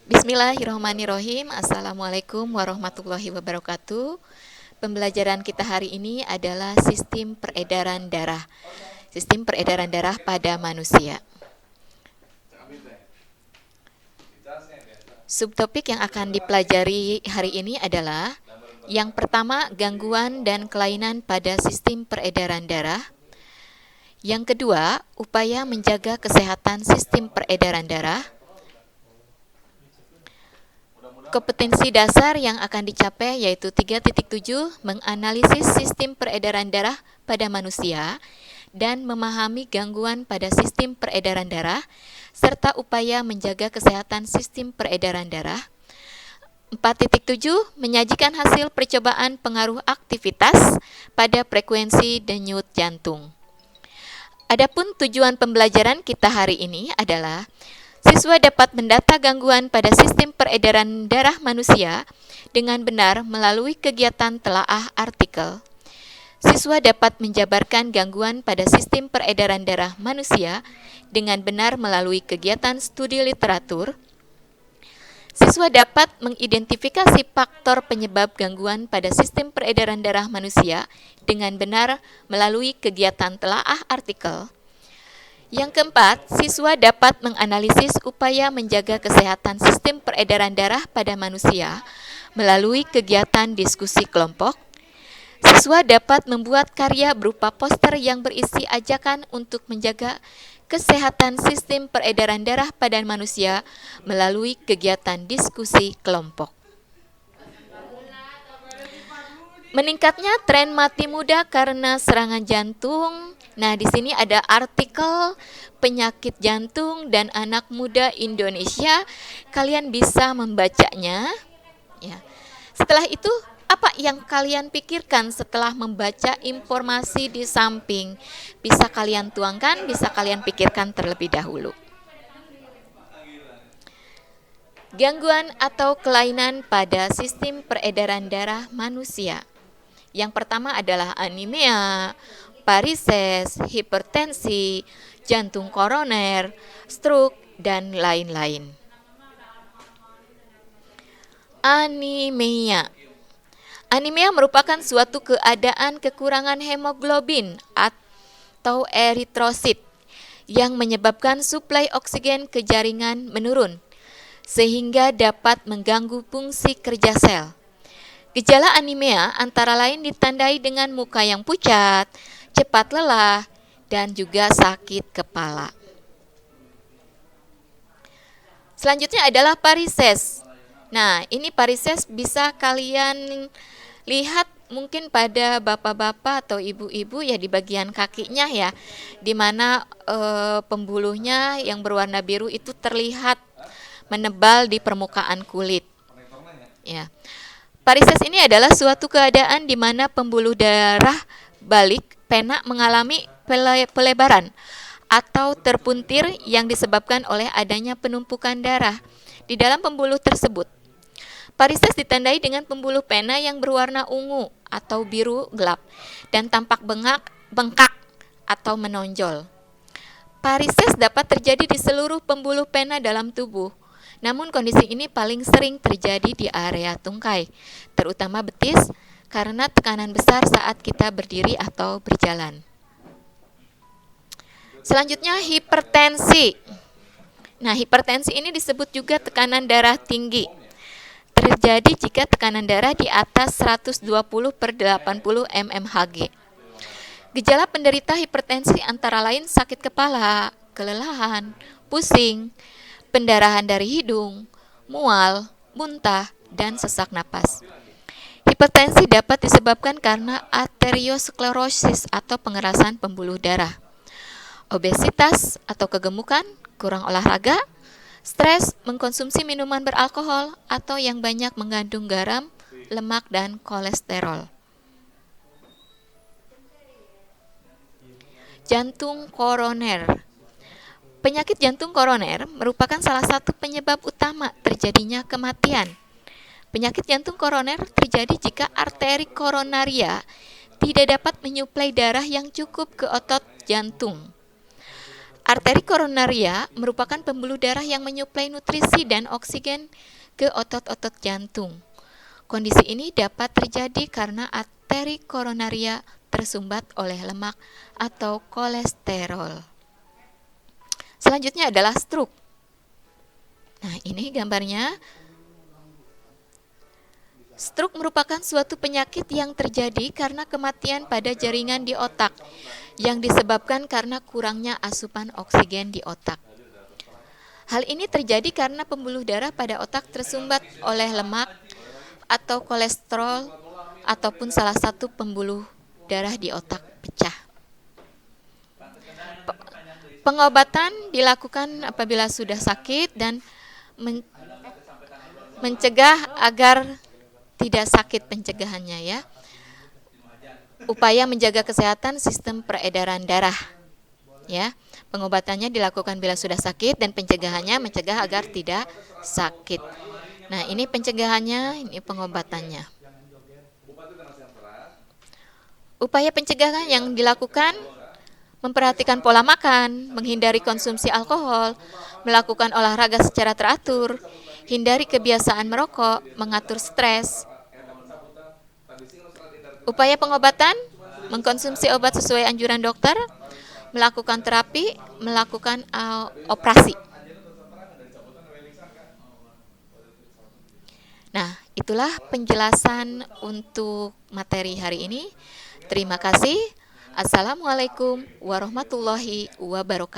Bismillahirrahmanirrahim. Assalamualaikum warahmatullahi wabarakatuh. Pembelajaran kita hari ini adalah sistem peredaran darah. Sistem peredaran darah pada manusia. Subtopik yang akan dipelajari hari ini adalah yang pertama, gangguan dan kelainan pada sistem peredaran darah. Yang kedua, upaya menjaga kesehatan sistem peredaran darah. Kompetensi dasar yang akan dicapai yaitu 3.7, menganalisis sistem peredaran darah pada manusia dan memahami gangguan pada sistem peredaran darah, serta upaya menjaga kesehatan sistem peredaran darah. 4.7, menyajikan hasil percobaan pengaruh aktivitas pada frekuensi denyut jantung. Adapun tujuan pembelajaran kita hari ini adalah siswa dapat mendata gangguan pada sistem peredaran darah manusia dengan benar melalui kegiatan telaah artikel. Siswa dapat menjabarkan gangguan pada sistem peredaran darah manusia dengan benar melalui kegiatan studi literatur. Siswa dapat mengidentifikasi faktor penyebab gangguan pada sistem peredaran darah manusia dengan benar melalui kegiatan telaah artikel. Yang keempat, siswa dapat menganalisis upaya menjaga kesehatan sistem peredaran darah pada manusia melalui kegiatan diskusi kelompok. Siswa dapat membuat karya berupa poster yang berisi ajakan untuk menjaga kesehatan sistem peredaran darah pada manusia melalui kegiatan diskusi kelompok. Meningkatnya tren mati muda karena serangan jantung. Nah, di sini ada artikel penyakit jantung dan anak muda Indonesia. Kalian bisa membacanya. Ya. Setelah itu, apa yang kalian pikirkan setelah membaca informasi di samping? Bisa kalian tuangkan, bisa kalian pikirkan terlebih dahulu. Gangguan atau kelainan pada sistem peredaran darah manusia. Yang pertama adalah anemia, varises, hipertensi, jantung koroner, stroke, dan lain-lain. Anemia. Anemia merupakan suatu keadaan kekurangan hemoglobin atau eritrosit yang menyebabkan suplai oksigen ke jaringan menurun, sehingga dapat mengganggu fungsi kerja sel. Gejala anemia antara lain ditandai dengan muka yang pucat, cepat lelah, dan juga sakit kepala. Selanjutnya adalah varises. Nah, ini varises bisa kalian lihat mungkin pada bapak-bapak atau ibu-ibu ya di bagian kakinya ya, di mana pembuluhnya yang berwarna biru itu terlihat menebal di permukaan kulit. Ya. Varises ini adalah suatu keadaan di mana pembuluh darah balik pena mengalami pelebaran atau terpuntir yang disebabkan oleh adanya penumpukan darah di dalam pembuluh tersebut. Varises ditandai dengan pembuluh pena yang berwarna ungu atau biru gelap dan tampak bengkak atau menonjol. Varises dapat terjadi di seluruh pembuluh pena dalam tubuh. Namun kondisi ini paling sering terjadi di area tungkai, terutama betis, karena tekanan besar saat kita berdiri atau berjalan. Selanjutnya hipertensi. Nah, hipertensi ini disebut juga tekanan darah tinggi. Terjadi jika tekanan darah di atas 120/80 mmHg. Gejala penderita hipertensi antara lain sakit kepala, kelelahan, pusing, pendarahan dari hidung, mual, muntah, dan sesak napas. Hipertensi dapat disebabkan karena arteriosklerosis atau pengerasan pembuluh darah, obesitas atau kegemukan, kurang olahraga, stres, mengkonsumsi minuman beralkohol, atau yang banyak mengandung garam, lemak, dan kolesterol. Jantung koroner. Penyakit jantung koroner merupakan salah satu penyebab utama terjadinya kematian. Penyakit jantung koroner terjadi jika arteri koronaria tidak dapat menyuplai darah yang cukup ke otot jantung. Arteri koronaria merupakan pembuluh darah yang menyuplai nutrisi dan oksigen ke otot-otot jantung. Kondisi ini dapat terjadi karena arteri koronaria tersumbat oleh lemak atau kolesterol. Selanjutnya adalah stroke. Nah, ini gambarnya. Stroke merupakan suatu penyakit yang terjadi karena kematian pada jaringan di otak yang disebabkan karena kurangnya asupan oksigen di otak. Hal ini terjadi karena pembuluh darah pada otak tersumbat oleh lemak atau kolesterol ataupun salah satu pembuluh darah di otak pecah. Pengobatan dilakukan apabila sudah sakit dan mencegah agar tidak sakit pencegahannya ya. Upaya menjaga kesehatan sistem peredaran darah. Ya, pengobatannya dilakukan bila sudah sakit dan pencegahannya mencegah agar tidak sakit. Nah, ini pencegahannya, ini pengobatannya. Upaya pencegahan yang dilakukan memperhatikan pola makan, menghindari konsumsi alkohol, melakukan olahraga secara teratur, hindari kebiasaan merokok, mengatur stres. Upaya pengobatan, mengkonsumsi obat sesuai anjuran dokter, melakukan terapi, melakukan operasi. Nah, itulah penjelasan untuk materi hari ini. Terima kasih. Assalamualaikum warahmatullahi wabarakatuh.